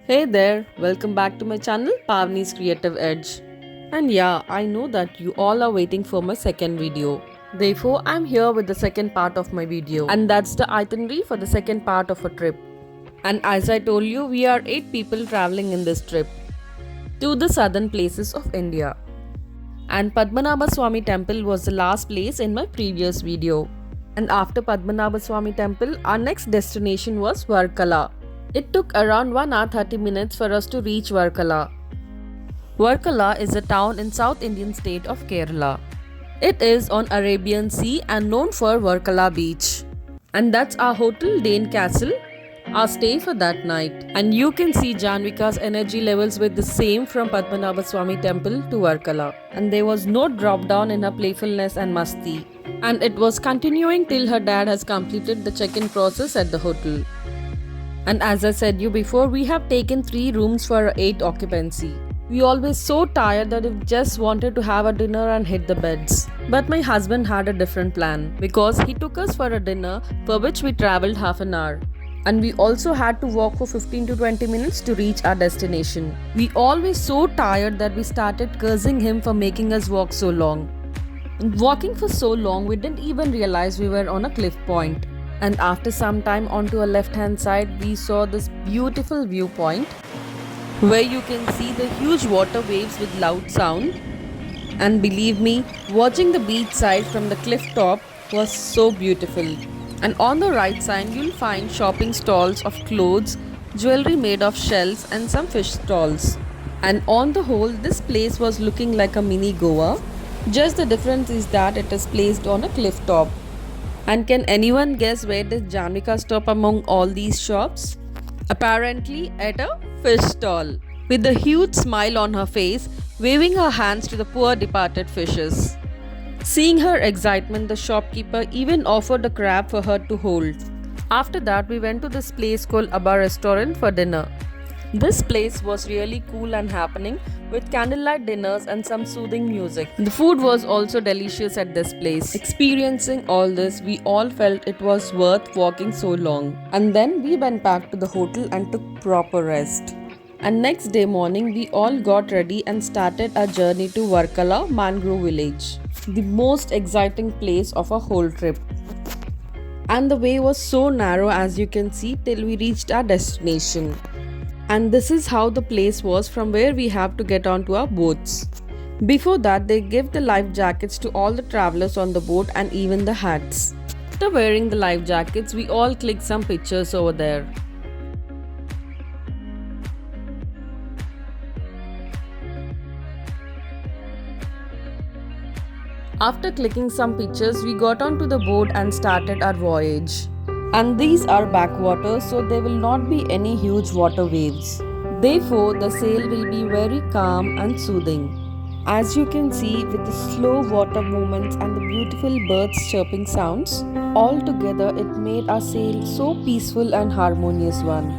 Hey there, welcome back to my channel Pavni's Creative Edge. And yeah, I know that you all are waiting for my second video. Therefore, I'm here with the second part of my video, and that's the itinerary for the second part of a trip. And as I told you, we are 8 people traveling in this trip to the southern places of India. And Padmanabha Swami Temple was the last place in my previous video. And after Padmanabha Swami Temple, our next destination was Varkala. It took around 1 hour 30 minutes for us to reach Varkala. Varkala is a town in South Indian state of Kerala. It is on Arabian Sea and known for Varkala beach. And that's our hotel Dane Castle, our stay for that night. And you can see Janvika's energy levels were the same from Padmanabha Swami Temple to Varkala. And there was no drop down in her playfulness and masti. And it was continuing till her dad has completed the check-in process at the hotel. And as I said you before, we have taken 3 rooms for 8 occupancy. We always so tired that we just wanted to have a dinner and hit the beds. But my husband had a different plan because he took us for a dinner for which we travelled half an hour. And we also had to walk for 15 to 20 minutes to reach our destination. We all were so tired that we started cursing him for making us walk so long. And walking for so long, we didn't even realize we were on a cliff point. And after some time onto a left hand side, we saw this beautiful viewpoint where you can see the huge water waves with loud sound. And believe me, watching the beach side from the cliff top was so beautiful. And on the right side, you'll find shopping stalls of clothes, jewelry made of shells and some fish stalls. And on the whole, this place was looking like a mini Goa. Just the difference is that it is placed on a cliff top. And can anyone guess where did Janvika stop among all these shops? Apparently at a fish stall, with a huge smile on her face, waving her hands to the poor departed fishes. Seeing her excitement, the shopkeeper even offered a crab for her to hold. After that, we went to this place called Abba Restaurant for dinner. This place was really cool and happening with candlelight dinners and some soothing music. The food was also delicious at this place. Experiencing all this, we all felt it was worth walking so long. And then we went back to the hotel and took proper rest. And next day morning, we all got ready and started our journey to Varkala mangrove village, the most exciting place of our whole trip. And the way was so narrow, as you can see, till we reached our destination. And this is how the place was from where we have to get onto our boats. Before that, they give the life jackets to all the travelers on the boat and even the hats. After wearing the life jackets, we all clicked some pictures over there. After clicking some pictures, we got onto the boat and started our voyage. And these are backwaters, so there will not be any huge water waves. Therefore, the sail will be very calm and soothing. As you can see, with the slow water movements and the beautiful birds chirping sounds, all together it made our sail so peaceful and harmonious one.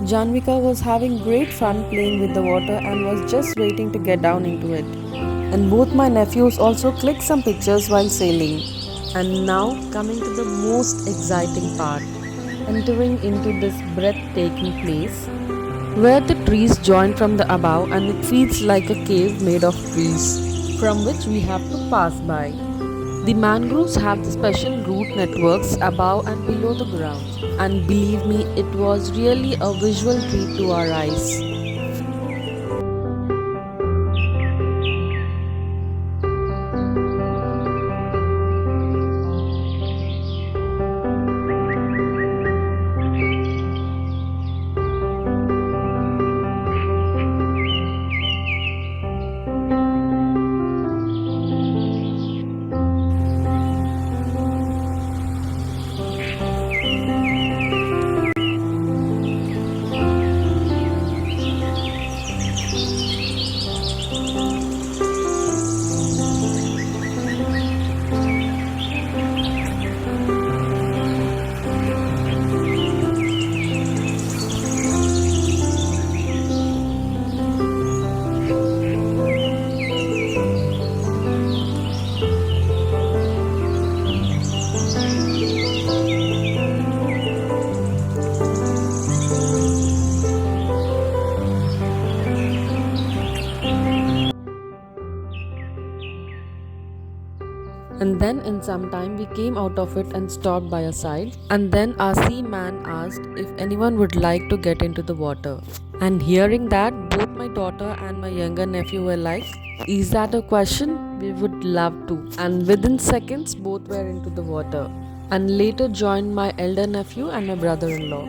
Janvika was having great fun playing with the water and was just waiting to get down into it. And both my nephews also clicked some pictures while sailing. And now coming to the most exciting part, entering into this breathtaking place where the trees join from the above and it feels like a cave made of trees from which we have to pass by. The mangroves have the special root networks above and below the ground, and believe me, it was really a visual treat to our eyes. then in some time we came out of it and stopped by a side, and then our seaman asked if anyone would like to get into the water. And hearing that, both my daughter and my younger nephew were like, "Is that a question? We would love to." And within seconds both were into the water, and later joined my elder nephew and my brother-in-law.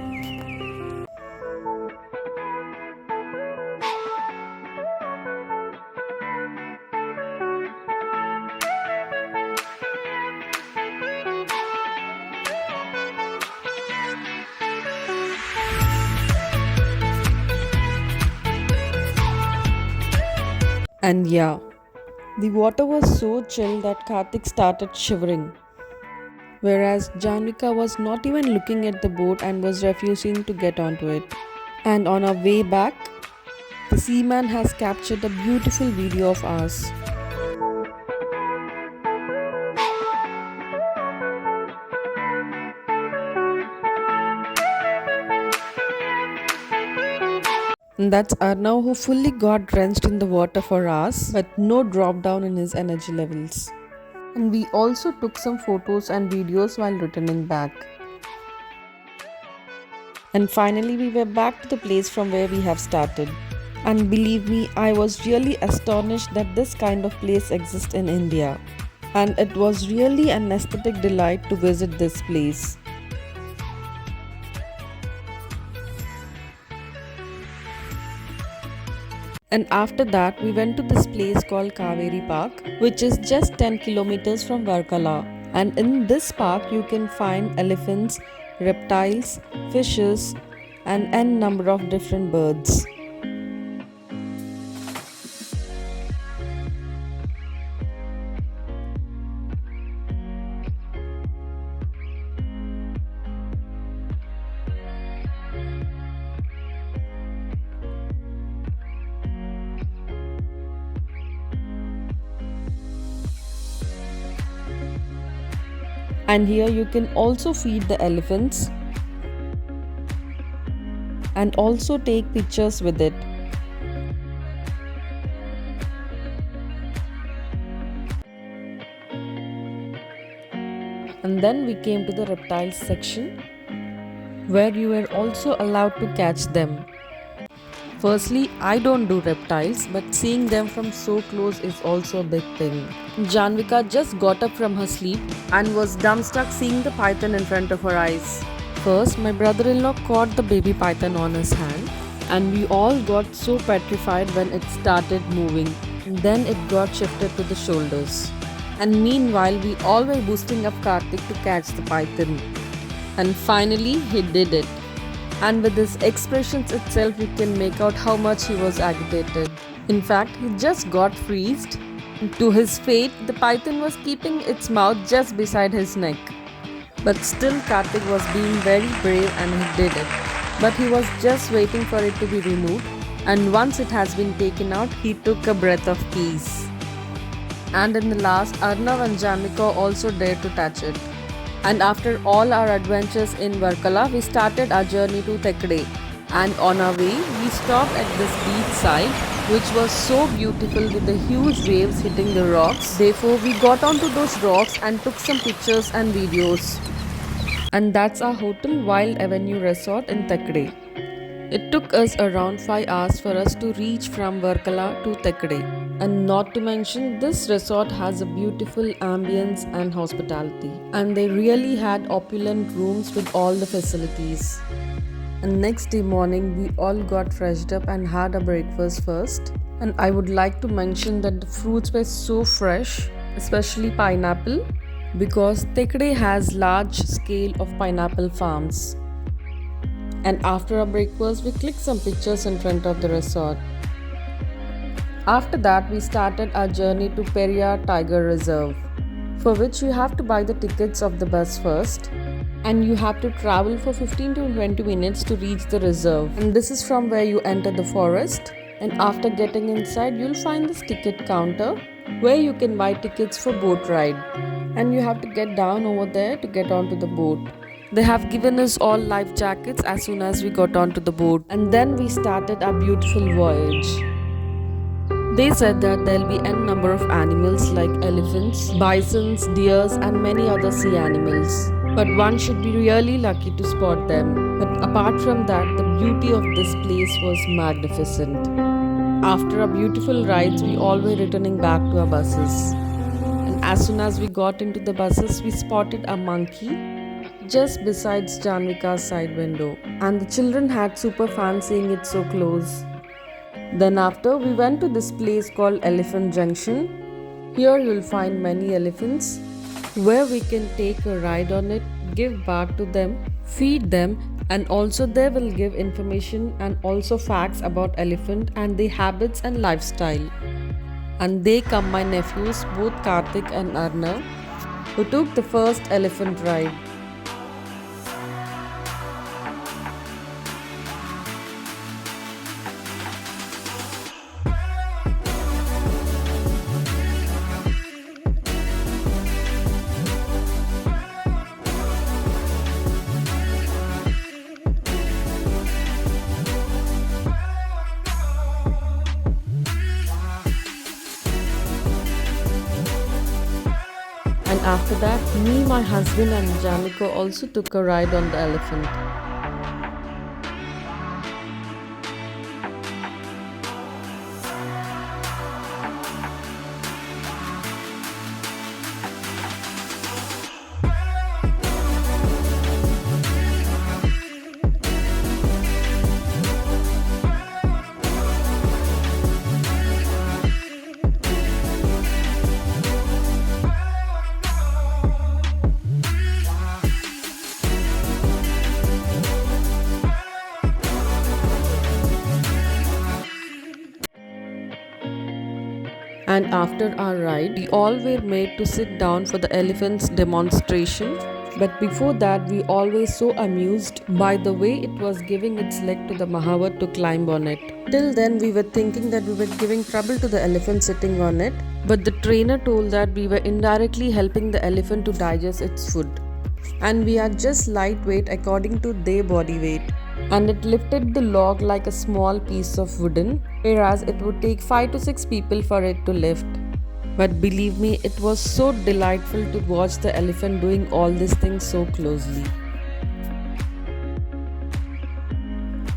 And yeah, the water was so chill that Karthik started shivering, whereas Janvika was not even looking at the boat and was refusing to get onto it. And on our way back, the seaman has captured a beautiful video of us. And that's Arnav, who fully got drenched in the water for us, but no drop down in his energy levels. And we also took some photos and videos while returning back. And finally we were back to the place from where we have started. And believe me, I was really astonished that this kind of place exists in India. And it was really an aesthetic delight to visit this place. And after that, we went to this place called Kaveri Park, which is just 10 kilometers from Varkala. And in this park, you can find elephants, reptiles, fishes, and n number of different birds. And here you can also feed the elephants and also take pictures with it. And then we came to the reptiles section, where you were also allowed to catch them. Firstly, I don't do reptiles, but seeing them from so close is also a big thing. Janvika just got up from her sleep and was dumbstruck seeing the python in front of her eyes. First, my brother-in-law caught the baby python on his hand, and we all got so petrified when it started moving. Then it got shifted to the shoulders. And meanwhile, we all were boosting up Karthik to catch the python. And finally, he did it. And with his expressions itself, you can make out how much he was agitated. In fact, he just got freezed. To his fate, the python was keeping its mouth just beside his neck. But still, Karthik was being very brave and he did it. But he was just waiting for it to be removed. And once it has been taken out, he took a breath of peace. And in the last, Arnav and Janvika also dared to touch it. And after all our adventures in Varkala, we started our journey to Thekkady. And on our way, we stopped at this beach side, which was so beautiful with the huge waves hitting the rocks. Therefore, we got onto those rocks and took some pictures and videos. And that's our hotel, Wild Avenue Resort in Thekkady. It took us around 5 hours for us to reach from Varkala to Thekkady. And not to mention, this resort has a beautiful ambience and hospitality. And they really had opulent rooms with all the facilities. And next day morning, we all got freshed up and had a breakfast first. And I would like to mention that the fruits were so fresh, especially pineapple, because Thekkady has large scale of pineapple farms. And after our breakfast, we clicked some pictures in front of the resort. After that, we started our journey to Periyar Tiger Reserve, for which you have to buy the tickets of the bus first, and you have to travel for 15 to 20 minutes to reach the reserve. And this is from where you enter the forest, and after getting inside, you'll find this ticket counter where you can buy tickets for boat ride, and you have to get down over there to get onto the boat. They have given us all life jackets as soon as we got onto the boat, and then we started our beautiful voyage. They said that there'll be n number of animals like elephants, bisons, deers, and many other sea animals. But one should be really lucky to spot them. But apart from that, the beauty of this place was magnificent. After our beautiful rides, we all were returning back to our buses. And as soon as we got into the buses, we spotted a monkey just besides Janvika's side window. And the children had super fun seeing it so close. Then after, we went to this place called Elephant Junction. Here you'll find many elephants where we can take a ride on it, give bath to them, feed them, and also they will give information and also facts about elephant and their habits and lifestyle. And they come my nephews, both Karthik and Arnav, who took the first elephant ride. And after that, me, my husband and Janiko also took a ride on the elephant. And after our ride, we all were made to sit down for the elephant's demonstration. But before that, we all were so amused by the way it was giving its leg to the Mahavat to climb on it. Till then, we were thinking that we were giving trouble to the elephant sitting on it. But the trainer told that we were indirectly helping the elephant to digest its food. And we are just lightweight according to their body weight. And it lifted the log like a small piece of wooden, whereas it would take 5 to 6 people for it to lift. But believe me, it was so delightful to watch the elephant doing all these things so closely.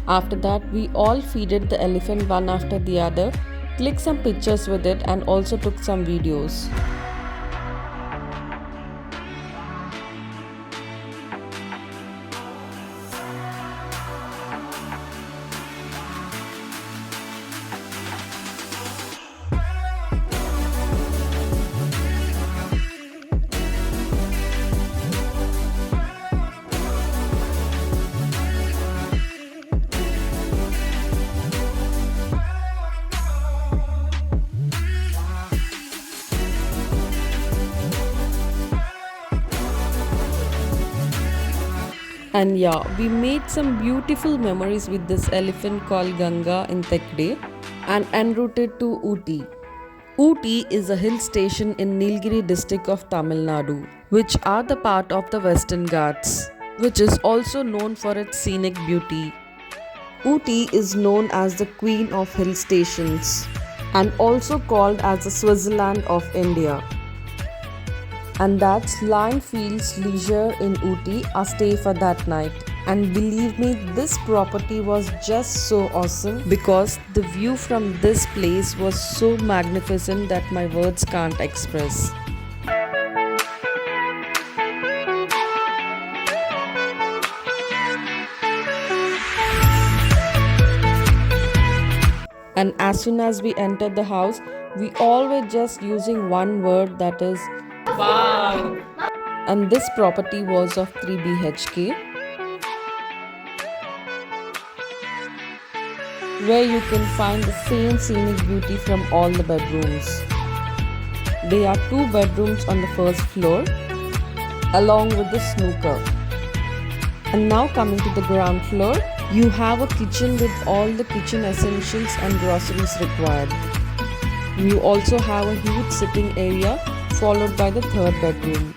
After that, we all feeded the elephant one after the other, clicked some pictures with it and also took some videos. And yeah, we made some beautiful memories with this elephant called Ganga in Thekkady and en route to Ooty. Ooty is a hill station in Nilgiri district of Tamil Nadu, which are the part of the Western Ghats, which is also known for its scenic beauty. Ooty is known as the Queen of Hill Stations and also called as the Switzerland of India. And that's Lion Fields Leisure in Ooty, our stay for that night. And believe me, this property was just so awesome because the view from this place was so magnificent that my words can't express. And as soon as we entered the house, we all were just using one word, that is wow. And this property was of 3 BHK, where you can find the same scenic beauty from all the bedrooms. There are 2 bedrooms on the first floor along with the snooker. And now coming to the ground floor, you have a kitchen with all the kitchen essentials and groceries required. You also have a huge sitting area followed by the 3rd bedroom.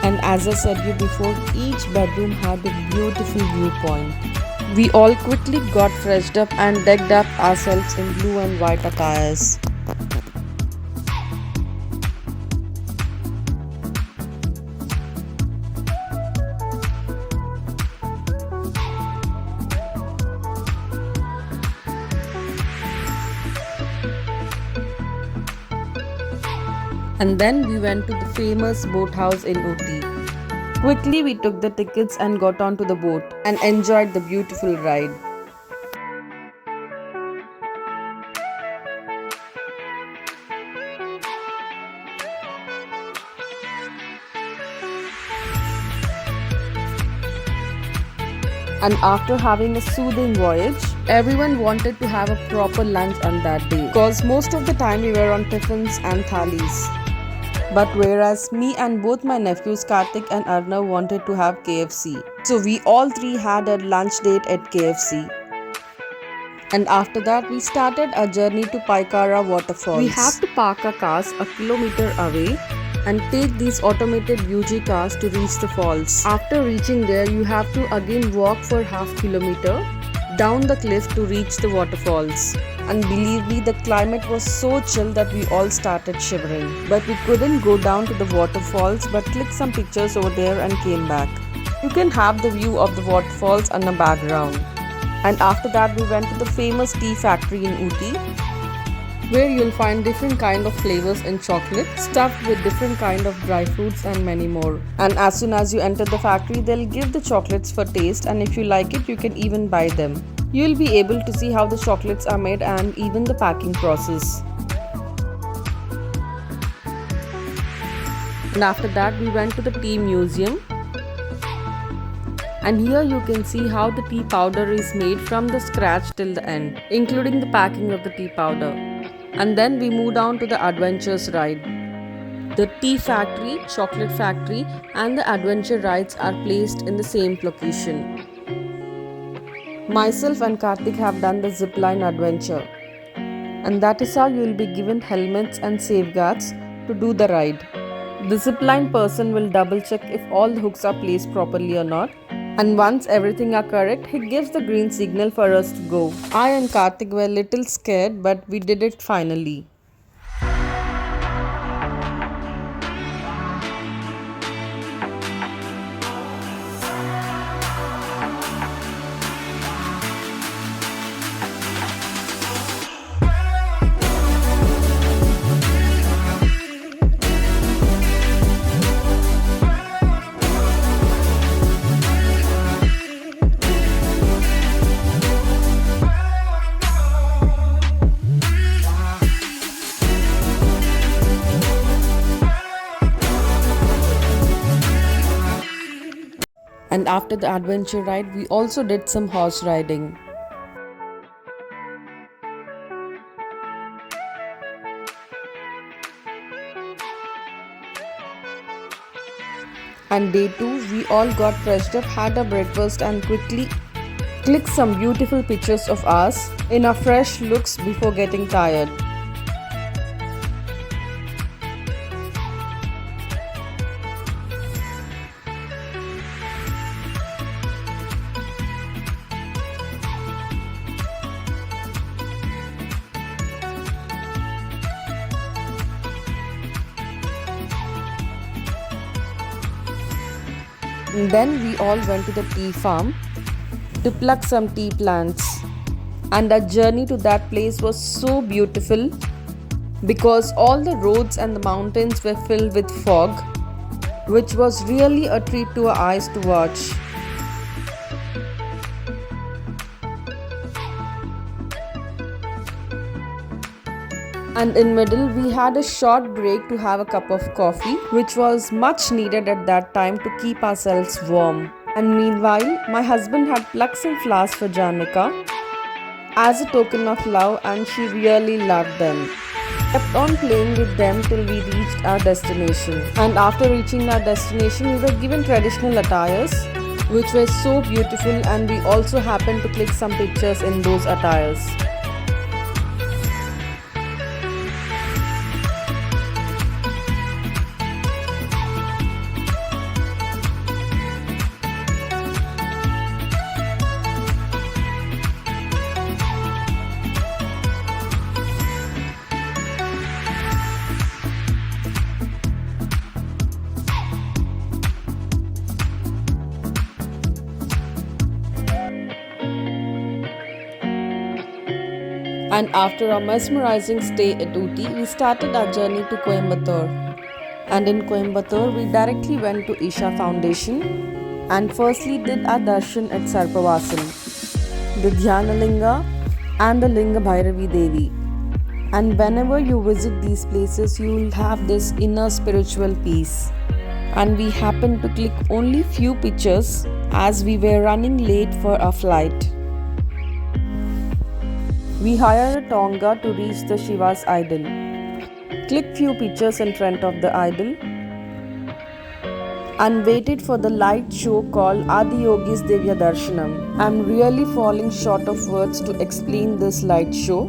And as I said you before, each bedroom had a beautiful viewpoint. We all quickly got freshed up and decked up ourselves in blue and white attires. And then we went to the famous boathouse in Ooty. Quickly we took the tickets and got onto the boat and enjoyed the beautiful ride. And after having a soothing voyage, everyone wanted to have a proper lunch on that day because most of the time we were on tiffins and thalis. But whereas me and both my nephews Karthik and Arnav wanted to have KFC. So we all three had a lunch date at KFC. And after that we started our journey to Paikara waterfalls. We have to park our cars a kilometer away and take these automated UG cars to reach the falls. After reaching there, you have to again walk for half kilometer down the cliff to reach the waterfalls. And believe me, the climate was so chill that we all started shivering. But we couldn't go down to the waterfalls but clicked some pictures over there and came back. You can have the view of the waterfalls on the background. And after that we went to the famous tea factory in Ooty, where you'll find different kind of flavors in chocolate stuffed with different kind of dry fruits and many more. And as soon as you enter the factory, they'll give the chocolates for taste, and if you like it, you can even buy them. You'll be able to see how the chocolates are made and even the packing process. And after that we went to the tea museum. And here you can see how the tea powder is made from the scratch till the end, including the packing of the tea powder. And then we moved on to the adventures ride. The tea factory, chocolate factory and the adventure rides are placed in the same location. Myself and Karthik have done the zipline adventure. And that is how you will be given helmets and safeguards to do the ride. The zipline person will double check if all the hooks are placed properly or not. And once everything are correct, he gives the green signal for us to go. I and Karthik were a little scared, but we did it finally. And after the adventure ride, we also did some horse riding. And day 2, we all got freshed up, had a breakfast and quickly clicked some beautiful pictures of us in our fresh looks before getting tired. And then we all went to the tea farm to pluck some tea plants. And our journey to that place was so beautiful because all the roads and the mountains were filled with fog, which was really a treat to our eyes to watch. And in middle we had a short break to have a cup of coffee, which was much needed at that time to keep ourselves warm. And meanwhile, my husband had plucked some flowers for Janika as a token of love, and she really loved them. Kept on playing with them till we reached our destination. And after reaching our destination, we were given traditional attires, which were so beautiful, and we also happened to click some pictures in those attires. And after a mesmerizing stay at Ooty, we started our journey to Coimbatore. And in Coimbatore, we directly went to Isha Foundation and firstly did our darshan at Sarpavasal, the Dhyana Linga and the Linga Bhairavi Devi. And whenever you visit these places, you will have this inner spiritual peace. And we happened to click only few pictures as we were running late for our flight. We hired a tonga to reach the Shiva's idol. Click few pictures in front of the idol and waited for the light show called Adi Yogi's Divya Darshanam. I'm really falling short of words to explain this light show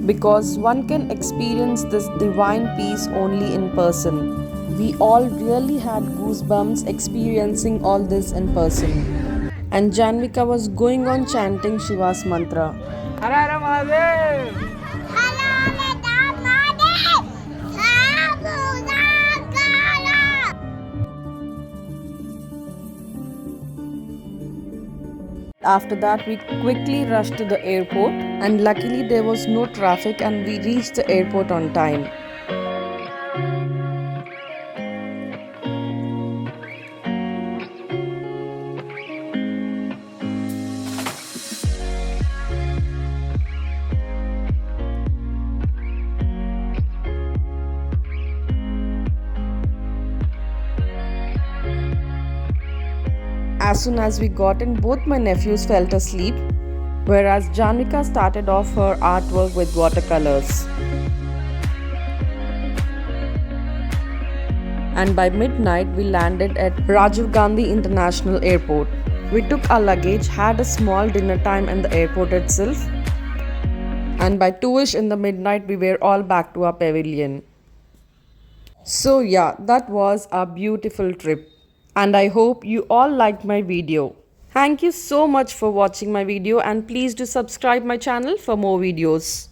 because one can experience this divine peace only in person. We all really had goosebumps experiencing all this in person. And Janvika was going on chanting Shiva's mantra. Hara Mahadev! After that, we quickly rushed to the airport, and luckily there was no traffic and we reached the airport on time. As soon as we got in, both my nephews fell asleep, whereas Janvika started off her artwork with watercolors. And by midnight, we landed at Rajiv Gandhi International Airport. We took our luggage, had a small dinner time in the airport itself, and by 2ish in the midnight, we were all back to our pavilion. So yeah, that was a beautiful trip. And I hope you all liked my video. Thank you so much for watching my video and please do subscribe my channel for more videos.